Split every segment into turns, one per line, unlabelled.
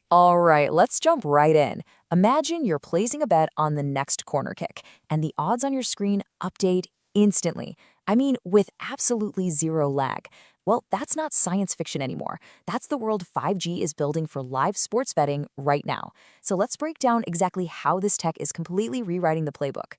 All right, let's jump right in. Imagine you're placing a bet on the next corner kick, and the odds on your screen update instantly. I mean, with absolutely zero lag. Well, that's not science fiction anymore. That's the world 5G is building for live sports betting right now. So let's break down exactly how this tech is completely rewriting the playbook.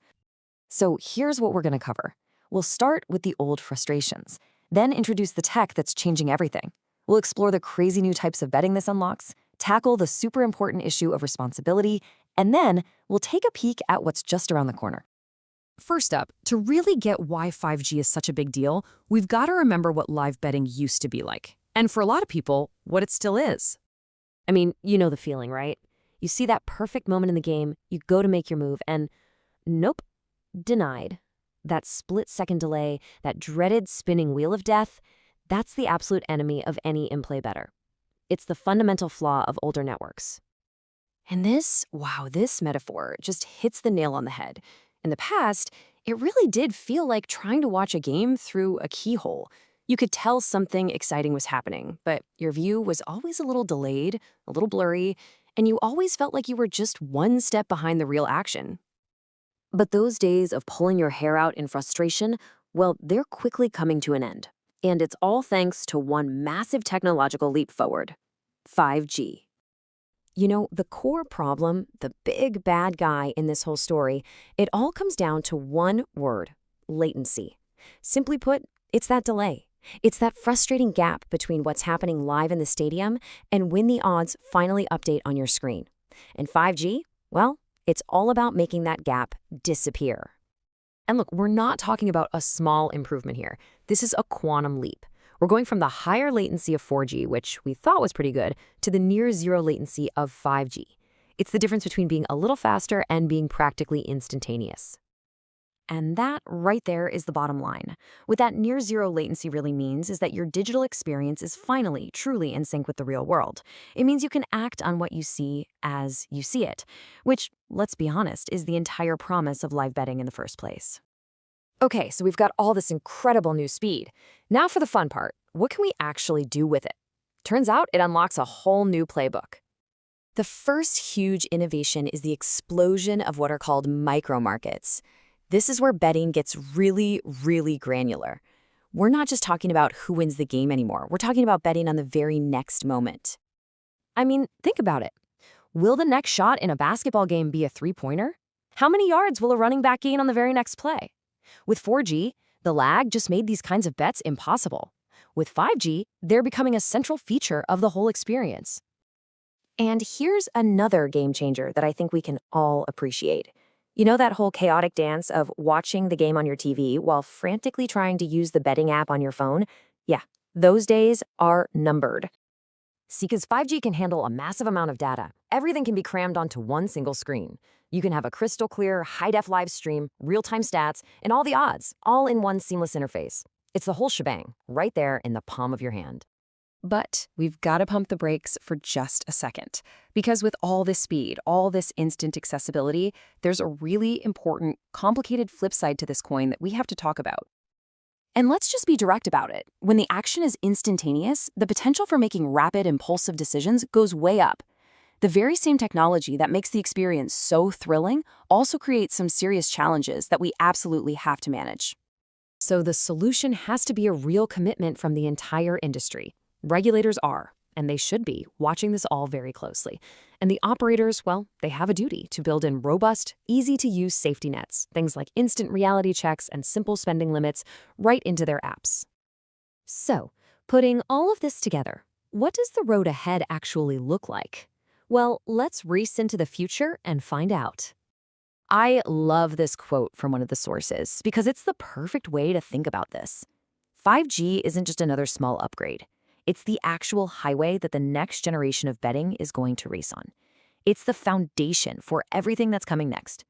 So here's what we're going to cover. We'll start with the old frustrations, then introduce the tech that's changing everything. We'll explore the crazy new types of betting this unlocks, tackle the super important issue of responsibility, and then we'll take a peek at what's just around the corner.
First up, to really get why 5G is such a big deal, we've got to remember what live betting used to be like. And for a lot of people, what it still is.
I mean, you know the feeling, right? You see that perfect moment in the game, you go to make your move, and nope, denied. That split-second delay, that dreaded spinning wheel of death, that's the absolute enemy of any in-play bettor. It's the fundamental flaw of older networks.
And this metaphor just hits the nail on the head. In the past, it really did feel like trying to watch a game through a keyhole. You could tell something exciting was happening, but your view was always a little delayed, a little blurry, and you always felt like you were just one step behind the real action.
But those days of pulling your hair out in frustration, well, they're quickly coming to an end. And it's all thanks to one massive technological leap forward: 5G. You know, the core problem, the big bad guy in this whole story, it all comes down to one word: latency. Simply put, it's that delay. It's that frustrating gap between what's happening live in the stadium and when the odds finally update on your screen. And 5G, well, it's all about making that gap disappear.
And look, we're not talking about a small improvement here. This is a quantum leap. We're going from the higher latency of 4G, which we thought was pretty good, to the near zero latency of 5G. It's the difference between being a little faster and being practically instantaneous.
And that right there is the bottom line. What that near zero latency really means is that your digital experience is finally, truly in sync with the real world. It means you can act on what you see as you see it, which, let's be honest, is the entire promise of live betting in the first place. Okay, so we've got all this incredible new speed. Now for the fun part. What can we actually do with it? Turns out it unlocks a whole new playbook. The first huge innovation is the explosion of what are called micro markets. This is where betting gets really, really granular. We're not just talking about who wins the game anymore. We're talking about betting on the very next moment. I mean, think about it. Will the next shot in a basketball game be a three-pointer? How many yards will a running back gain on the very next play? With 4G, the lag just made these kinds of bets impossible. With 5G, they're becoming a central feature of the whole experience. And here's another game changer that I think we can all appreciate. You know that whole chaotic dance of watching the game on your TV while frantically trying to use the betting app on your phone? Yeah, those days are numbered. See, because 5G can handle a massive amount of data. Everything can be crammed onto one single screen. You can have a crystal clear, high-def live stream, real-time stats, and all the odds, all in one seamless interface. It's the whole shebang, right there in the palm of your hand.
But we've got to pump the brakes for just a second. Because with all this speed, all this instant accessibility, there's a really important, complicated flip side to this coin that we have to talk about.
And let's just be direct about it. When the action is instantaneous, the potential for making rapid, impulsive decisions goes way up. The very same technology that makes the experience so thrilling also creates some serious challenges that we absolutely have to manage.
So the solution has to be a real commitment from the entire industry. Regulators are, and they should be, watching this all very closely. And the operators, well, they have a duty to build in robust, easy-to-use safety nets, things like instant reality checks and simple spending limits, right into their apps.
So, putting all of this together, what does the road ahead actually look like? Well, let's race into the future and find out.
I love this quote from one of the sources because it's the perfect way to think about this. 5G isn't just another small upgrade. It's the actual highway that the next generation of betting is going to race on. It's the foundation for everything that's coming next.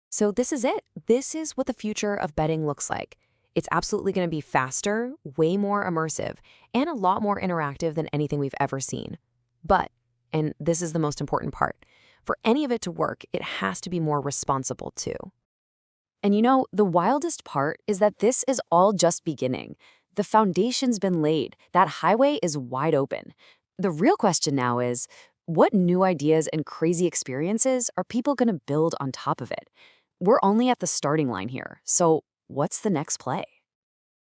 So this is it. This is what the future of betting looks like. It's absolutely going to be faster, way more immersive, and a lot more interactive than anything we've ever seen. But, and this is the most important part, for any of it to work, it has to be more responsible too. And you know, the wildest part is that this is all just beginning. The foundation's been laid. That highway is wide open. The real question now is, What new ideas and crazy experiences are people going to build on top of it? We're only at the starting line here, so what's the next play?